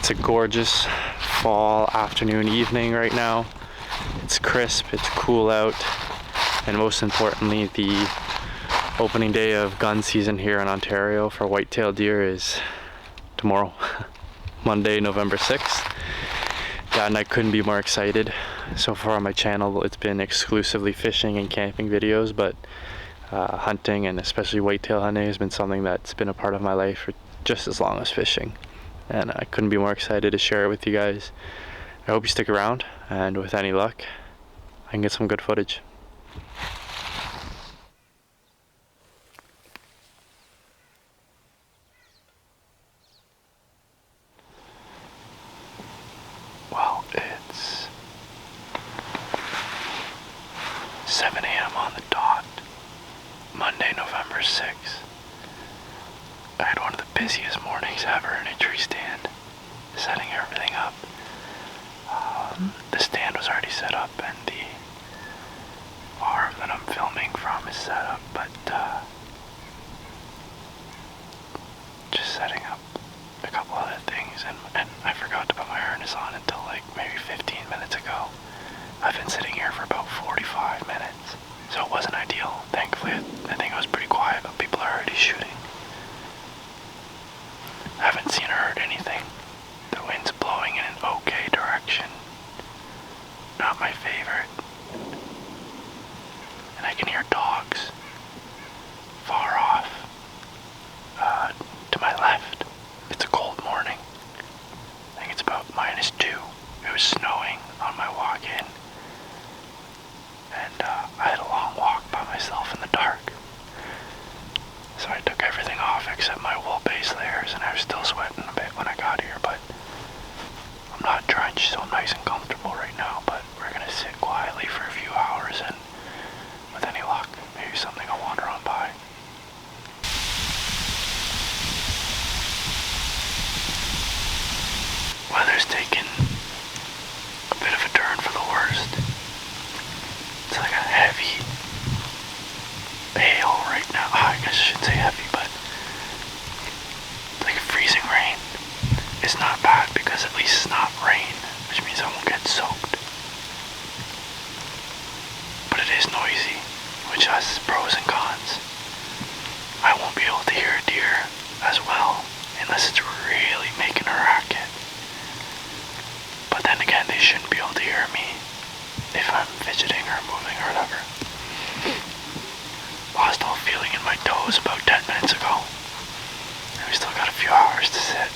It's a gorgeous fall afternoon, evening right now. It's crisp, it's cool out, and most importantly, the opening day of gun season here in Ontario for whitetail deer is tomorrow, Monday, November 6th. Yeah, and I couldn't be more excited. So far on my channel, it's been exclusively fishing and camping videos, but hunting, and especially whitetail hunting, has been something that's been a part of my life for just as long as fishing. And I couldn't be more excited to share it with you guys. I hope you stick around, and with any luck, I can get some good footage. Well, it's 7 a.m. on the dot, Monday, November 6th. I had one of the busiest mornings ever in a tree stand, setting everything up. The stand was already set up, and the farm that I'm filming from is set up, but just setting up a couple other things, and I forgot to put my harness on until like maybe 15 minutes ago. I've been sitting here for about 45 minutes, so it wasn't ideal. Thankfully, I think it was pretty quiet, but people are already shooting. I haven't seen or heard anything. The wind's blowing in an okay direction. Not my favorite. And I can hear dogs far off to my left. It's a cold morning. I think it's about -2. It was snowing on my walk in. And I had a long walk by myself in the dark. So I took everything off except my wool base layers, and I was still sweating a bit when I got here, but I'm not drenched, so I'm nice and comfortable right now. But we're gonna sit quietly for a few hours, and with any luck, maybe something will wander on by. Weather's taken a bit of a turn for the worst. It's like a heavy hail right now. I guess I shouldn't say heavy, but like freezing rain. It's not bad because at least it's not rain, which means I won't get soaked. But it is noisy, which has its pros and cons. I won't be able to hear a deer as well unless it's really making a racket. But then again, they shouldn't be able to hear me if I'm fidgeting or moving or whatever. Lost all feeling in my toes about 10 minutes ago. And we still got a few hours to sit.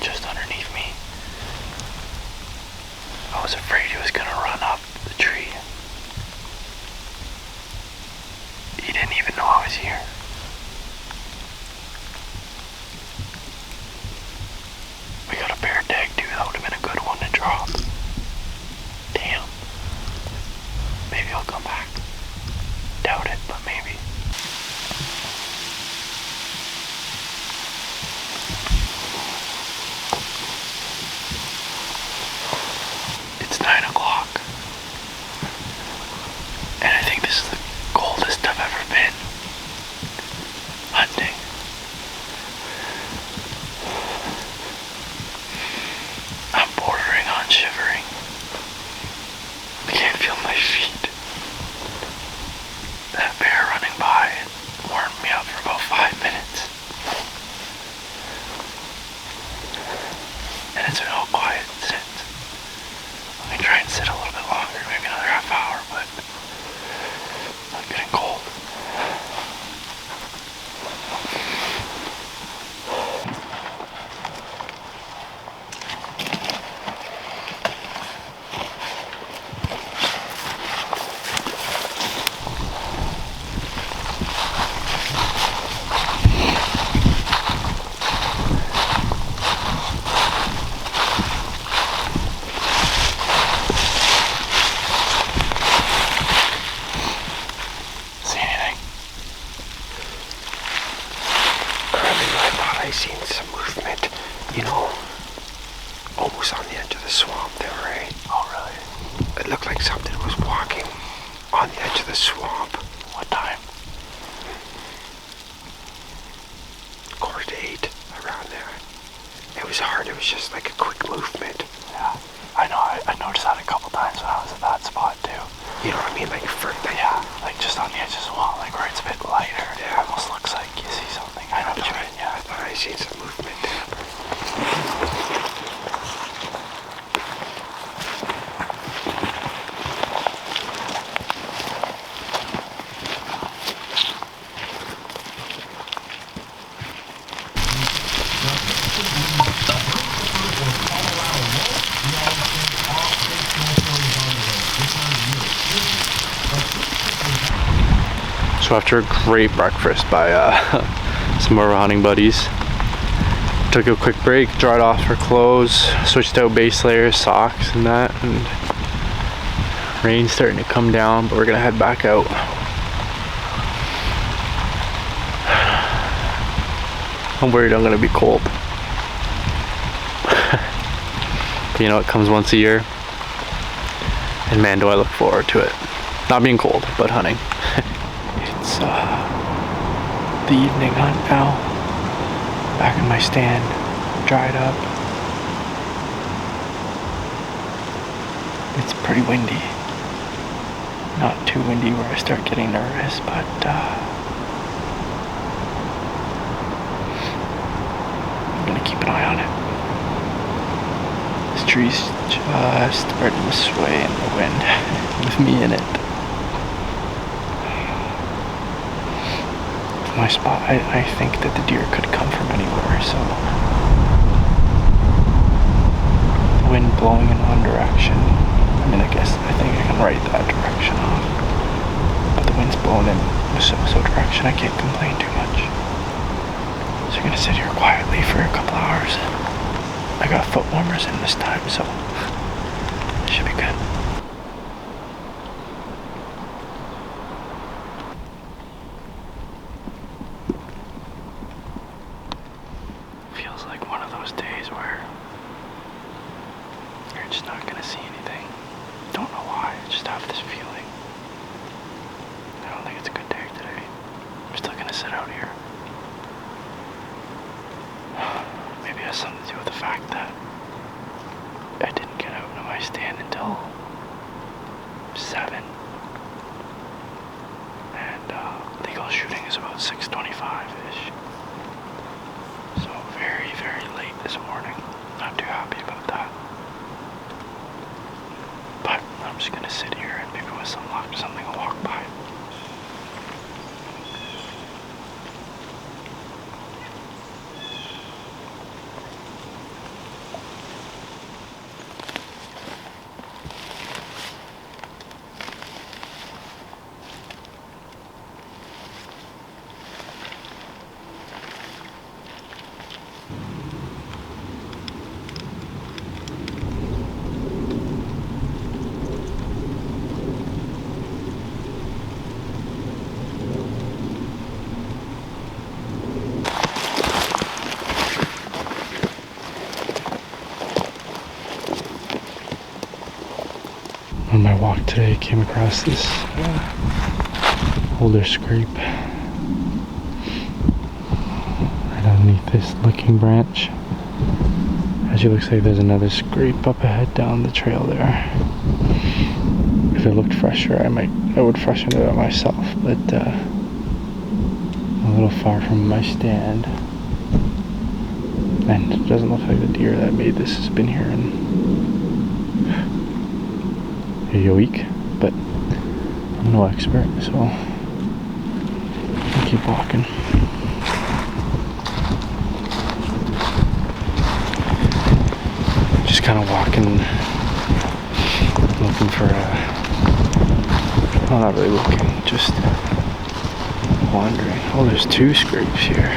Just underneath me. I was afraid he was gonna run up the tree. He didn't even know I was here. We got a bear tag too. That would have been a good one to drop. Damn. Maybe he'll come back. Doubt it, but maybe. It's 9 o'clock, and I think this is the coldest I've ever been hunting. I'm bordering on shivering. I can't feel my feet. That bear running by warmed me up for about 5 minutes. And it's been all quiet since. Let me try and sit what was on the edge of the swamp there, right? Oh, really? It looked like something was walking on the edge of the swamp. What time? 7:45, around there. It was hard. It was just like a quick movement. Yeah, I know. I noticed that a couple times when I was at that spot too. You know what I mean? Like Yeah, like just on the edge of the wall, like where it's a bit lighter. Yeah. It almost looks like you see something. I know what you mean. Yeah. I thought I seen some movement there. So after a great breakfast by some of our hunting buddies, took a quick break, dried off our clothes, switched out base layers, socks and that, and rain's starting to come down, but we're gonna head back out. I'm worried I'm gonna be cold. But you know, it comes once a year, and man do I look forward to it. Not being cold, but hunting. It's the evening hunt now. Back in my stand, dried up. It's pretty windy. Not too windy where I start getting nervous, but I'm gonna keep an eye on it. This tree's just starting to sway in the wind with me in it. My spot, I think that the deer could come from anywhere, so the wind blowing in one direction, I think I can write that direction off, but the wind's blowing in the so direction, I can't complain too much. So I'm gonna sit here quietly for a couple hours. I got foot warmers in this time, so it should be good. Something to do with the fact that I didn't get out of my stand until 7, and legal shooting is about 6:25-ish. So very, very late this morning. Not too happy about that. But I'm just gonna sit here and maybe with some luck, something will walk by. On my walk today, came across this older scrape right underneath this licking branch. Actually, looks like there's another scrape up ahead down the trail there. If it looked fresher, I would freshen it out myself, but a little far from my stand, and it doesn't look like the deer that made this has been here in a week, but I'm no expert, so I'll keep walking. Just kind of walking, looking for well, not really looking, just wandering. Oh, there's 2 scrapes here.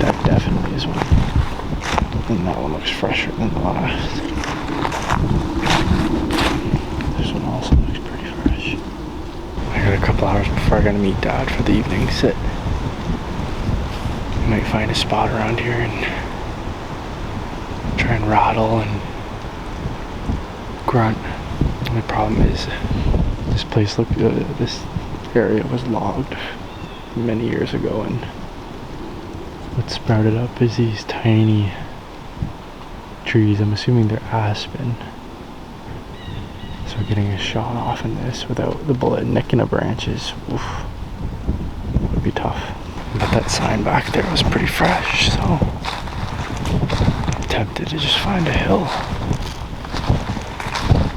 That definitely is one. And that one looks fresher than the last. Also looks pretty fresh. I got a couple hours before I gotta meet Dad for the evening sit. I might find a spot around here and try and rattle and grunt. The problem is this place looked, this area was logged many years ago, and what sprouted up is these tiny trees. I'm assuming they're aspen. So getting a shot off in this without the bullet nicking the branches, oof, would be tough. But that sign back there was pretty fresh, so I'm tempted to just find a hill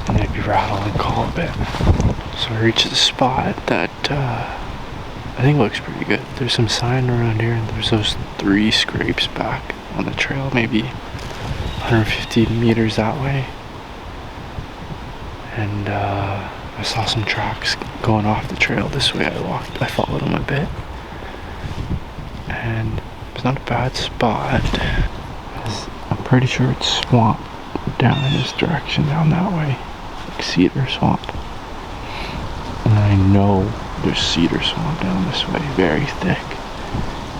and maybe rattle and call a bit. So I reached the spot that I think looks pretty good. There's some sign around here, and there's those 3 scrapes back on the trail, maybe 150 meters that way. And I saw some tracks going off the trail this way. I followed them a bit, and it's not a bad spot. I'm pretty sure it's swamp down in this direction, down that way, like cedar swamp. And I know there's cedar swamp down this way, very thick.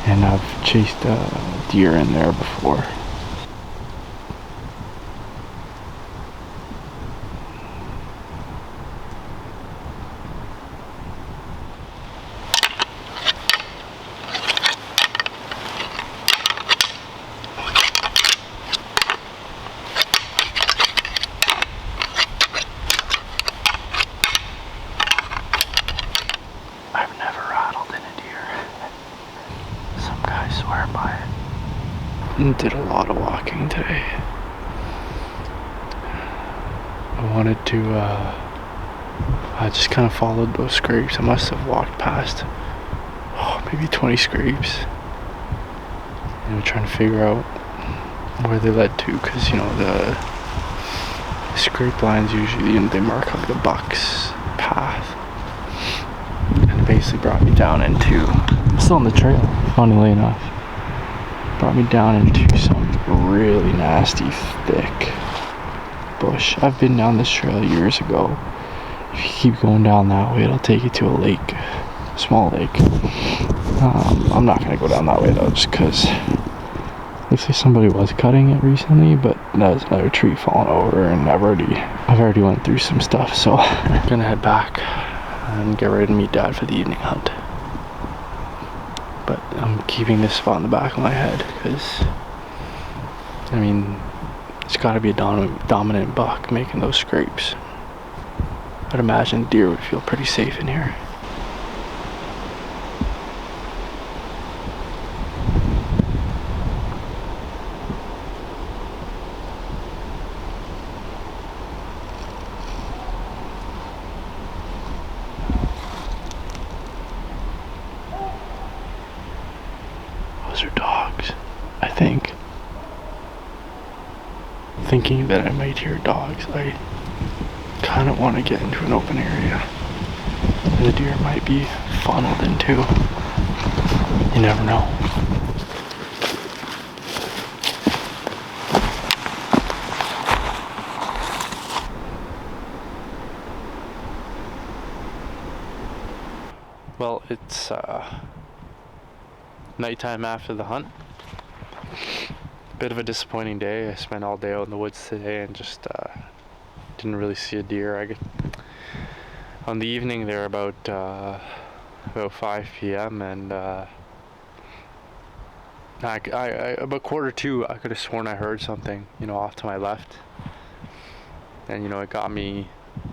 And I've chased a deer in there before. Did a lot of walking today. I wanted to, I just kind of followed those scrapes. I must have walked past, maybe 20 scrapes. Trying to figure out where they led to, because, the scrape lines usually, they mark like the buck's path. And it basically brought me down into, I'm still on the trail, funnily enough. Brought me down into some really nasty, thick bush. I've been down this trail years ago. If you keep going down that way, it'll take you to a lake, small lake. I'm not gonna go down that way though, just because looks like somebody was cutting it recently, but there's another tree falling over, and I've already went through some stuff, so I'm gonna head back and get ready to meet Dad for the evening hunt. But I'm keeping this spot in the back of my head because, it's got to be a dominant buck making those scrapes. I'd imagine deer would feel pretty safe in here. Those are dogs, I think. Thinking that I might hear dogs, I kind of want to get into an open area where the deer might be funneled into. You never know. Well, it's nighttime after the hunt. Bit of a disappointing day. I spent all day out in the woods today and just didn't really see a deer. On the evening there about 5 p.m. and about 1:45 I could have sworn I heard something, off to my left, and it got me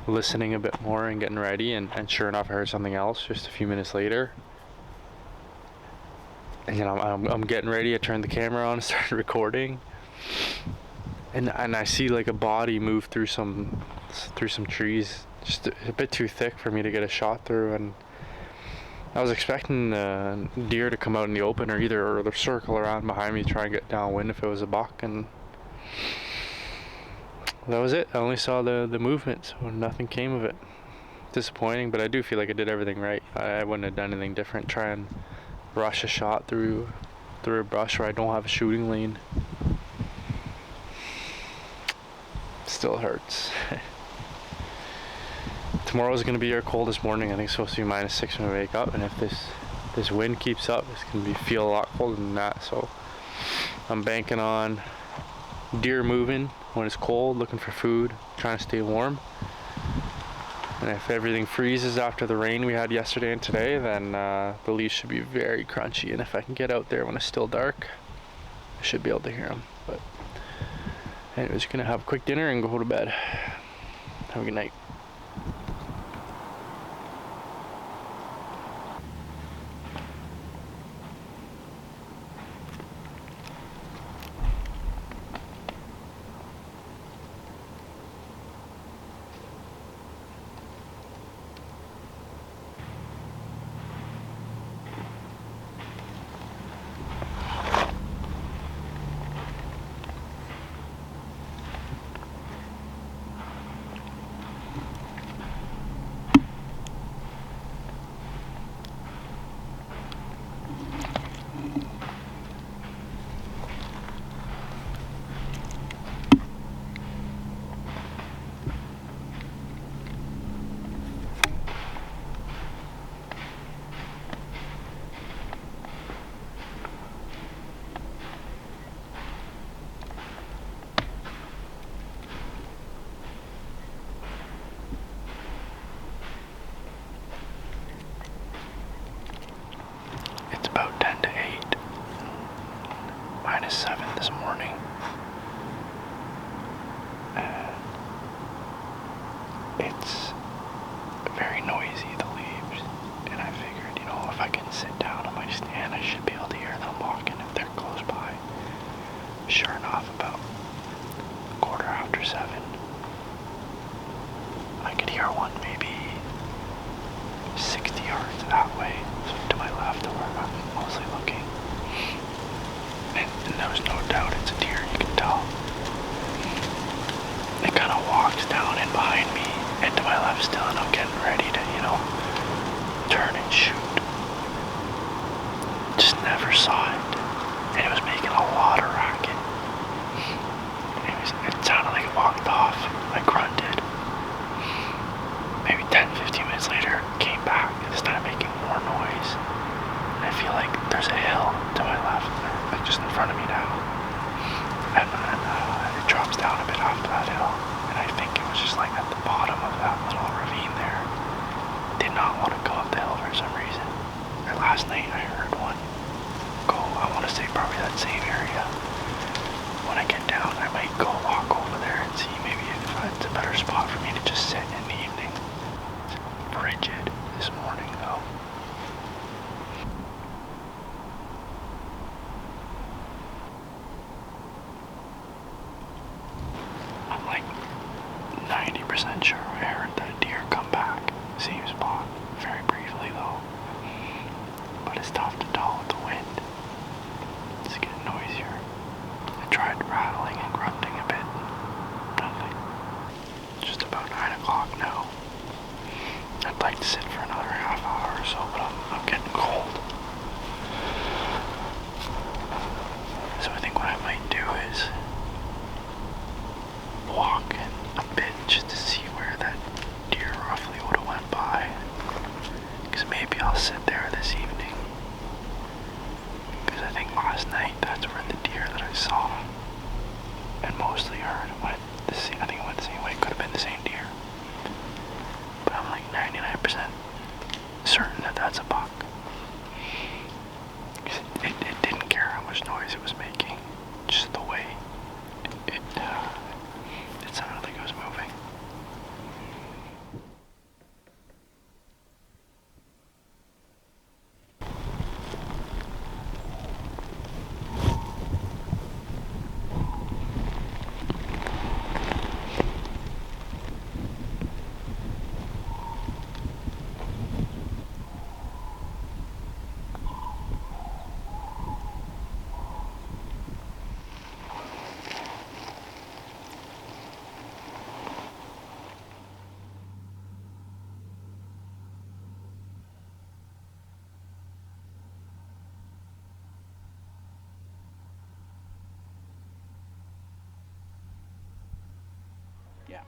listening a bit more and getting ready, and sure enough I heard something else just a few minutes later. And I'm getting ready. I turned the camera on and started recording, and I see like a body move through some trees, just a bit too thick for me to get a shot through. And I was expecting the deer to come out in the open, or circle around behind me, try and get downwind if it was a buck, and that was it. I only saw the movement, so nothing came of it. Disappointing, but I do feel like I did everything right. I wouldn't have done anything different. Try and rush a shot through a brush where I don't have a shooting lane. Still hurts. Tomorrow's gonna be our coldest morning. I think it's supposed to be -6 when we wake up, and if this wind keeps up, it's gonna feel a lot colder than that. So I'm banking on deer moving when it's cold, looking for food, trying to stay warm. And if everything freezes after the rain we had yesterday and today, then the leaves should be very crunchy. And if I can get out there when it's still dark, I should be able to hear them. But anyways, gonna have a quick dinner and go to bed. Have a good night. It's about 10 to 8, -7 this morning. And it's very noisy, the leaves. And I figured, if I can sit down on my stand, I should be able to hear them walking if they're close by. Sure enough, about 7:15, I could hear one maybe 60 yards that way, so to my left of where I'm mostly looking. And there's no doubt it's a deer, you can tell. It kind of walks down in behind me and to my left still, and I'm getting ready to, turn and shoot. Just never saw it. And it was making a lot of racket. It sounded like it walked off. I grunted. Maybe 10-15 minutes later, it came back and started making more noise. And I feel like there's a hill to my left, like just in front of me now. And it drops down a bit after that hill. And I think it was just like at the bottom of that little ravine there. Did not want to go up the hill for some reason. And last night I heard one go, I want to say probably that same area. When I get down, I might go walk over there and see maybe if it's a better spot for me to just sit in the evening. It's frigid this morning though. I'm like 90% sure I heard that deer come back. Same spot. Very briefly though. But it's tough to tell with the wind. It's getting noisier. I tried rattling and grunting a bit. Nothing. It's just about 9 o'clock now. I'd like to sit for another half hour or so, but I'm getting cold. So I think what I might do is walk a bit just to see where that deer roughly would have went by. Because maybe I'll sit there this evening. Because I think last night that's where the deer that I saw and mostly heard went the same. I think it went the same way. It could have been the same deer. But I'm like 99% certain that that's a buck. It didn't care how much noise it was making. Just the way it sounded like it was moving. Yeah.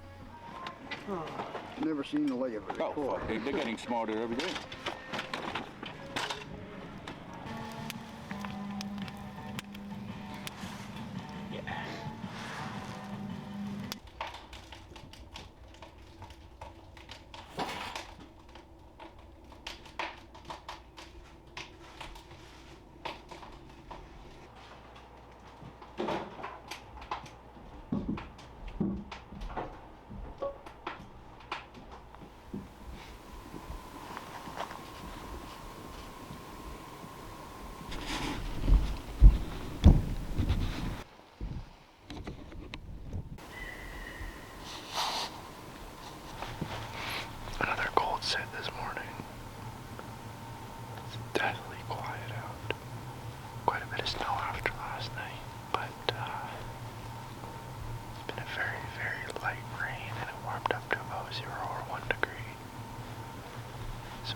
Never seen the like of it Oh, before. fuck, they're getting smarter every day. Yeah.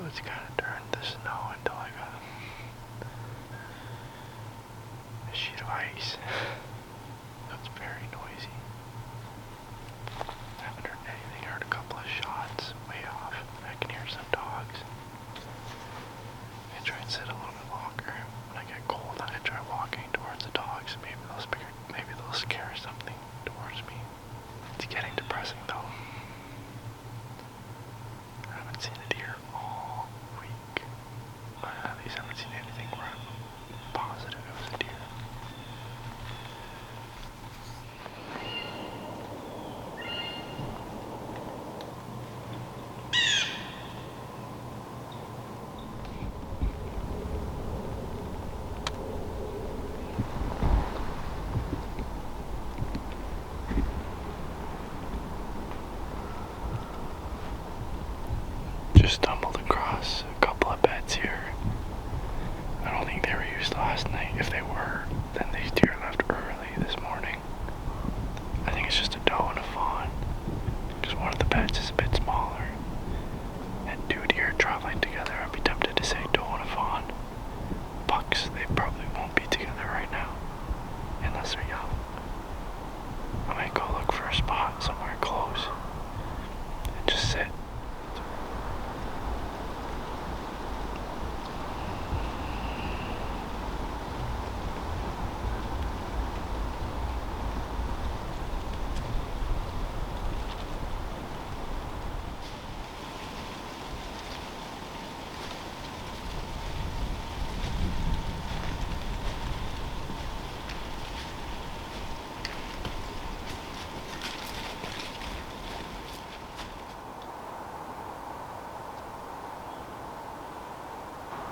So it's kind of turned to snow until I got a sheet of ice. So it's very noisy. I haven't heard anything. I heard a couple of shots way off. I can hear some dogs. I try and sit a little bit longer. When I get cold, I try walking towards the dogs. Maybe they'll scare something towards me. It's getting depressing though. I haven't seen a deer all week. But at least I haven't seen anything where I'm positive it was a deer. Just stumbled across a couple of beds here. I don't think they were used last night. If they were, then these deer left early this morning. I think it's just a doe and a fawn. Because one of the beds is a bit smaller. And two deer traveling together, I'd be tempted to say doe and a fawn. Bucks, they probably won't be together right now. Unless they're young. I might go look for a spot somewhere close. And just sit.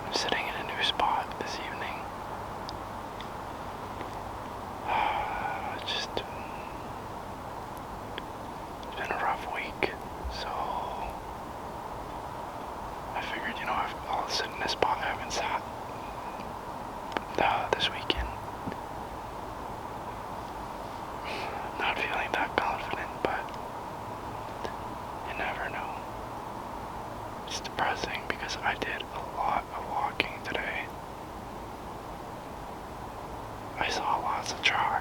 I'm sitting in a new spot this evening. It's been a rough week, so I figured, I'll sit in this spot I haven't sat this weekend. Not feeling that confident, but you never know. It's depressing because I did a lot of walking today. I saw lots of tracks.